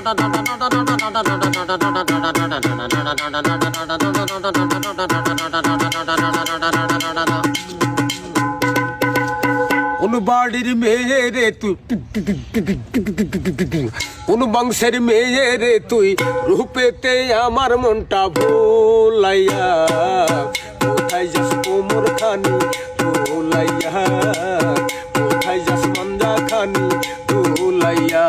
কোন বাড়ির মেয়ে রে তুই, কোন বংশের মেয়ে রে তুই, রূপেতে আমার মনটা ভোলাইয়া, কোথায় যাস কোমর খানি ভোলাইয়া, কোথায় যাস মন্দা খানি ভোলাইয়া।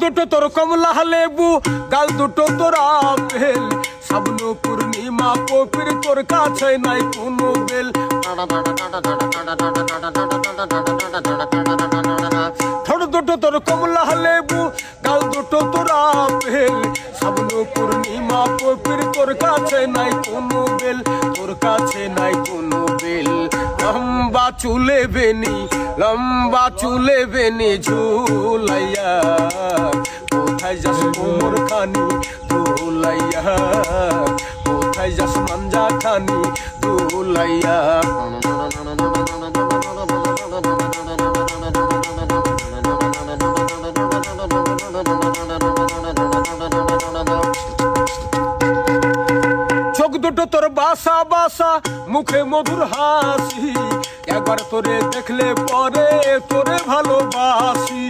দুটো তোর কমলা লেবু, গাল দুটো তোর আপেল, সাবন পূর্ণিমা কপির তোর কাছে নাই কোনো বেল। ঠোঁট দুটো তোর কমলা লেবু, গাল দুটো তোর আপেল, সাবন পূর্ণিমা কপির তোর কাছে নাই কোনো বেল, তোর কাছে নাই কোনো বেল। লম্বা চুলে বেনি, লম্বা চুলে বেনি ঝুলাইয়া, কোথায় যাস কোমর খানি ধুলাইয়া, কোথায় যাস মাঞ্জা খানি ধুলাইয়া। চোখ দুটো তোর বাসা বাসা, মুখে মধুর হাসি, একবার তোরে দেখলে পরে তোরে ভালোবাসি।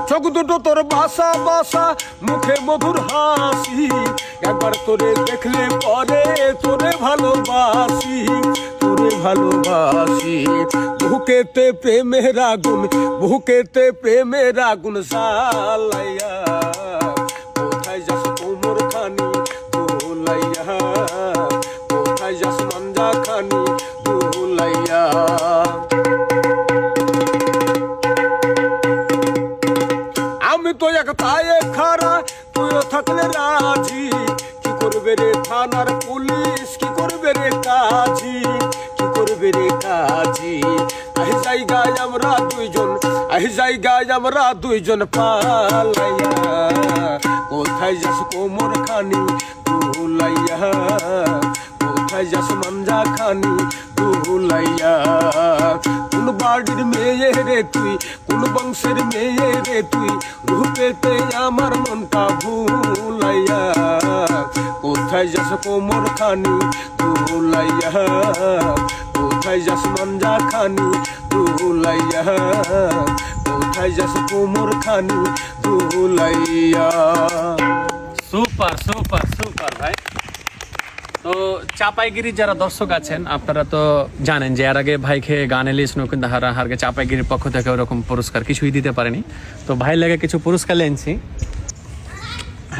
চোখ দুটো তোর বাসা বাসা, মুখে মধুর হাসি, একবার তোরে দেখলে পরে তোরে ভালোবাসি, তোরে ভালোবাসি। বুকেতে প্রেমের আগুন, বুকেতে প্রেমের আগুন জ্বালাইয়া, কোথায় যাস কোমর খানি ধুলাইয়া, কোথায় যাস মাঞ্জা খানি ধুলাইয়া। আমি তো এক তায়ে খারা, তুইও থাকলে রাজি, কি করবে রে থানার পুলিশ, কি করবে রে কাজী, কি করবে রে কাজী। আহি জায়গায় আমরা দুইজন, আহি জায়গায় আমরা দুইজন পালাইয়া, কোথায় যাস কোমর খানি ধুলাইয়া, কোথায় যাস মাঞ্জা খানি ধুলাইয়া। কোন বাড়ির মেয়ে রে তুই, কোন বংশের মেয়ে রে তুই, রূপেতে আমার মনটা ভুলাইয়া, কোথায় যাস কোমর খানি ধুলাইয়া, কোথায় যাস মাঞ্জা খানি ধুলাইয়া, কোথায় যাস কোমর খানি ধুলাইয়া। সুপার সুপার সুপার ভাই। তো চাপাইগিরির যারা দর্শক আছেন আপনারা তো জানেন যে এর আগে ভাইকে গান এলিয়েছিল, কিন্তু হারকে চাপাইগিরির পক্ষ থেকে ওরকম পুরস্কার কিছুই দিতে পারেনি। তো ভাই লেগে কিছু পুরস্কার লেনছি।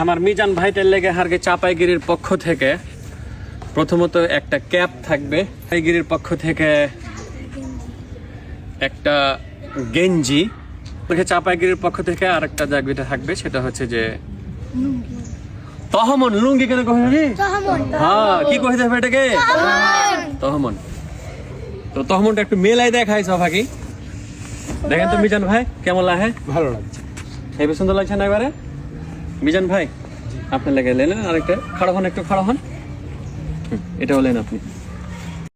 আমার মিজান ভাইটার লেগে হারকে চাপাইগিরির পক্ষ থেকে প্রথমত একটা ক্যাপ থাকবে, চাপাইগিরির পক্ষ থেকে একটা গেঞ্জি, চাপাইগিরির পক্ষ থেকে আর একটা জায়গা থাকবে, সেটা হচ্ছে যে তহমন। লুঙ্গি কেন কহে? হ্যাঁ, কি কহে যাবে এটাকে? তহমন। তো তহমনটা একটু মেলাই দেখাই সবাইকে। দেখেন তো মিজান ভাই কেমন লাগে? ভালো লাগছে, হেবি সুন্দর লাগছে না এবারে? মিজান ভাই আপনার লেগে লেন আরেকটা, খাড়া হন, একটু খাড়া হন, এটা হলেন আপনি।